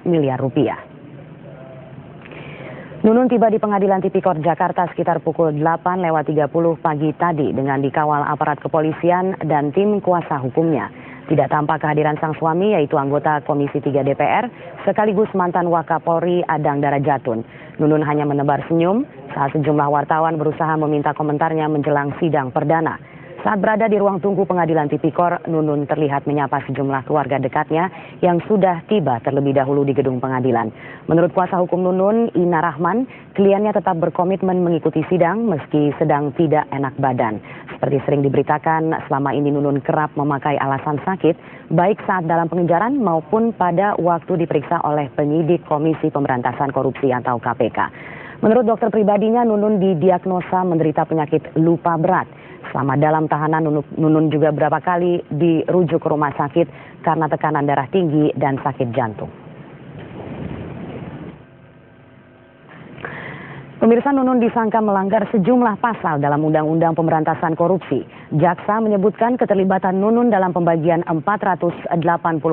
miliar rupiah. Nunun tiba di Pengadilan Tipikor Jakarta sekitar pukul 8:30 pagi tadi dengan dikawal aparat kepolisian dan tim kuasa hukumnya. Tidak tampak kehadiran sang suami, yaitu anggota Komisi 3 DPR, sekaligus mantan Wakapolri Adang Darajatun. Nunun hanya menebar senyum saat sejumlah wartawan berusaha meminta komentarnya menjelang sidang perdana. Saat berada di ruang tunggu Pengadilan Tipikor, Nunun terlihat menyapa sejumlah keluarga dekatnya yang sudah tiba terlebih dahulu di gedung pengadilan. Menurut kuasa hukum Nunun, Ina Rahman, kliennya tetap berkomitmen mengikuti sidang meski sedang tidak enak badan. Seperti sering diberitakan, selama ini Nunun kerap memakai alasan sakit, baik saat dalam pengejaran maupun pada waktu diperiksa oleh penyidik Komisi Pemberantasan Korupsi atau KPK. Menurut dokter pribadinya, Nunun didiagnosa menderita penyakit lupa berat. Selama dalam tahanan, Nunun juga beberapa kali dirujuk ke rumah sakit karena tekanan darah tinggi dan sakit jantung. Pemirsa, Nunun disangka melanggar sejumlah pasal dalam Undang-Undang Pemberantasan Korupsi. Jaksa menyebutkan keterlibatan Nunun dalam pembagian 480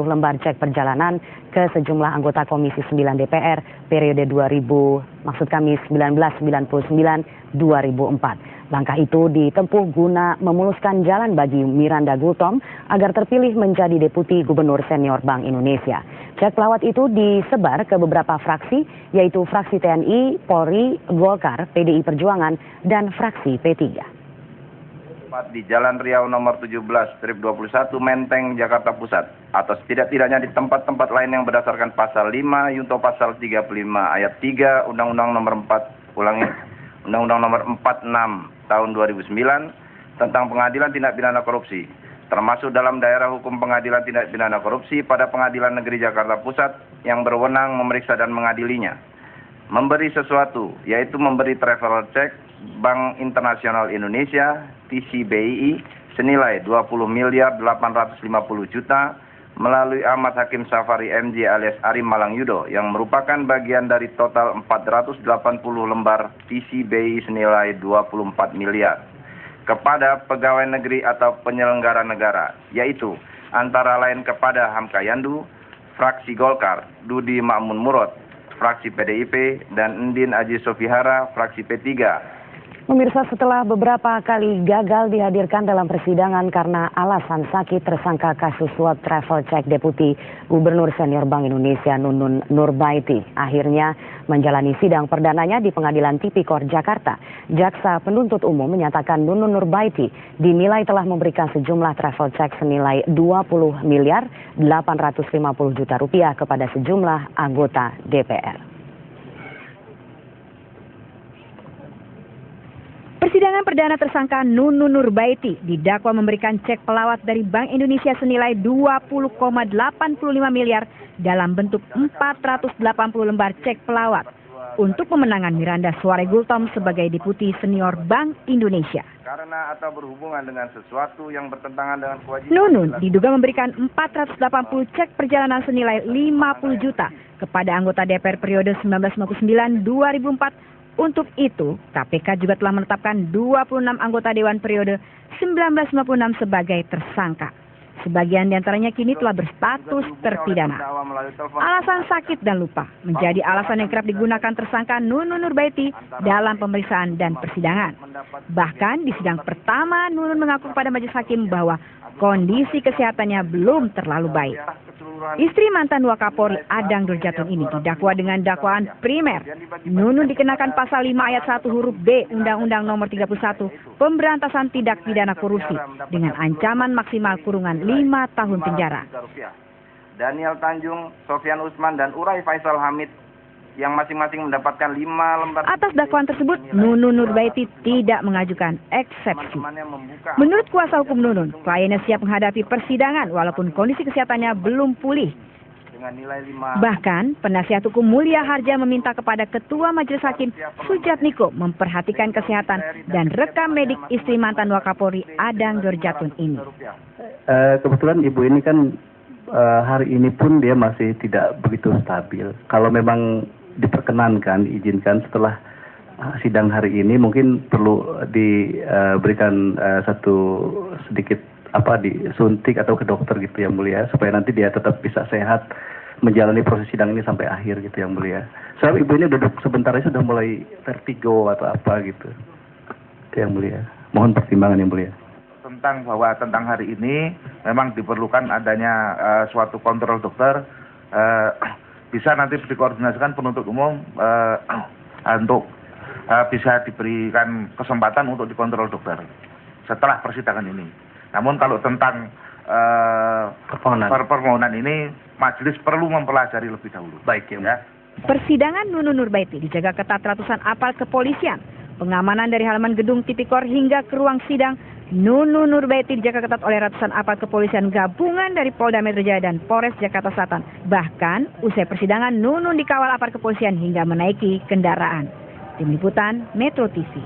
lembar cek perjalanan ke sejumlah anggota Komisi 9 DPR periode 1999-2004. Langkah itu ditempuh guna memuluskan jalan bagi Miranda Gultom agar terpilih menjadi Deputi Gubernur Senior Bank Indonesia. Cek pelawat itu disebar ke beberapa fraksi, yaitu fraksi TNI, Polri, Golkar, PDI Perjuangan, dan fraksi P3. Di Jalan Riau nomor 17/21 Menteng, Jakarta Pusat, atau setidak-tidaknya di tempat-tempat lain yang berdasarkan pasal 5 Yunto pasal 35 ayat 3 Undang-Undang nomor 46 tahun 2009 tentang Pengadilan Tindak Pidana Korupsi, termasuk dalam daerah hukum Pengadilan Tindak Pidana Korupsi pada Pengadilan Negeri Jakarta Pusat yang berwenang memeriksa dan mengadilinya. Memberi sesuatu, yaitu memberi travel check Bank Internasional Indonesia (TCBI) senilai 20.850 juta melalui Ahmad Hakim Safari MJ alias Arim Malang Yudo yang merupakan bagian dari total 480 lembar TCBI senilai 24 miliar kepada pegawai negeri atau penyelenggara negara, yaitu antara lain kepada Hamka Yandu, fraksi Golkar, Dudi Ma'mun Murad, fraksi PDIP, dan Endin Aji Sofihara, fraksi P3. Pemirsa, setelah beberapa kali gagal dihadirkan dalam persidangan karena alasan sakit, tersangka kasus suap travel check Deputi Gubernur Senior Bank Indonesia Nunun Nurbaiti akhirnya menjalani sidang perdananya di Pengadilan Tipikor Jakarta. Jaksa penuntut umum menyatakan Nunun Nurbaiti dinilai telah memberikan sejumlah travel check senilai 20.850 juta rupiah kepada sejumlah anggota DPR. Persidangan perdana tersangka Nunun Nurbaiti didakwa memberikan cek pelawat dari Bank Indonesia senilai 20,85 miliar dalam bentuk 480 lembar cek pelawat untuk pemenangan Miranda Suare Gultom sebagai Deputi Senior Bank Indonesia. Karena atau berhubungan dengan sesuatu yang bertentangan dengan kewajiban. Nunun diduga memberikan 480 cek perjalanan senilai 50 juta kepada anggota DPR periode 1999-2004. Untuk itu, KPK juga telah menetapkan 26 anggota Dewan periode 1996 sebagai tersangka. Sebagian diantaranya kini telah berstatus terpidana. Alasan sakit dan lupa menjadi alasan yang kerap digunakan tersangka Nunun Nurbaiti dalam pemeriksaan dan persidangan. Bahkan di sidang pertama, Nunun mengaku kepada majelis hakim bahwa kondisi kesehatannya belum terlalu baik. Istri mantan Wakapolri Adang Darajatun ini didakwa dengan dakwaan primer. Nunun dikenakan pasal 5 ayat 1 huruf B Undang-Undang nomor 31 Pemberantasan Tindak Pidana Korupsi dengan ancaman maksimal kurungan 5 tahun penjara. Daniel Tanjung, Sofyan Usman, dan Urai Faisal Hamid yang masing-masing mendapatkan 5 lembar. Atas dakwaan tersebut, Nunun Nurbaiti tidak mengajukan eksepsi. Menurut kuasa hukum Nunun, kliennya siap menghadapi persidangan walaupun kondisi kesehatannya belum pulih. Bahkan, penasihat hukum Mulia Harja meminta kepada Ketua Majelis Hakim Sujatmiko memperhatikan kesehatan dan rekam medik istri mantan Wakapolri Adang Darajatun ini. Kebetulan ibu ini kan hari ini pun dia masih tidak begitu stabil. Kalau memang diperkenankan, diizinkan setelah sidang hari ini mungkin perlu diberikan satu sedikit disuntik atau ke dokter gitu yang mulia supaya nanti dia tetap bisa sehat menjalani proses sidang ini sampai akhir gitu yang mulia. Sebab ibu ini duduk sebentar aja sudah mulai vertigo atau apa gitu. Itu yang mulia. Mohon pertimbangan yang mulia. Tentang hari ini memang diperlukan adanya suatu kontrol dokter, bisa nanti dikoordinasikan penuntut umum untuk bisa diberikan kesempatan untuk dikontrol dokter setelah persidangan ini. Namun kalau tentang permohonan ini majelis perlu mempelajari lebih dahulu. Baik ya. Persidangan Nunun Nurbaiti dijaga ketat ratusan aparat kepolisian. Pengamanan dari halaman gedung tipikor hingga ke ruang sidang Nunun Nurbaiti dijaga ketat oleh ratusan aparat kepolisian gabungan dari Polda Metro Jaya dan Polres Jakarta Selatan. Bahkan usai persidangan Nunun dikawal aparat kepolisian hingga menaiki kendaraan. Tim Liputan Metro TV.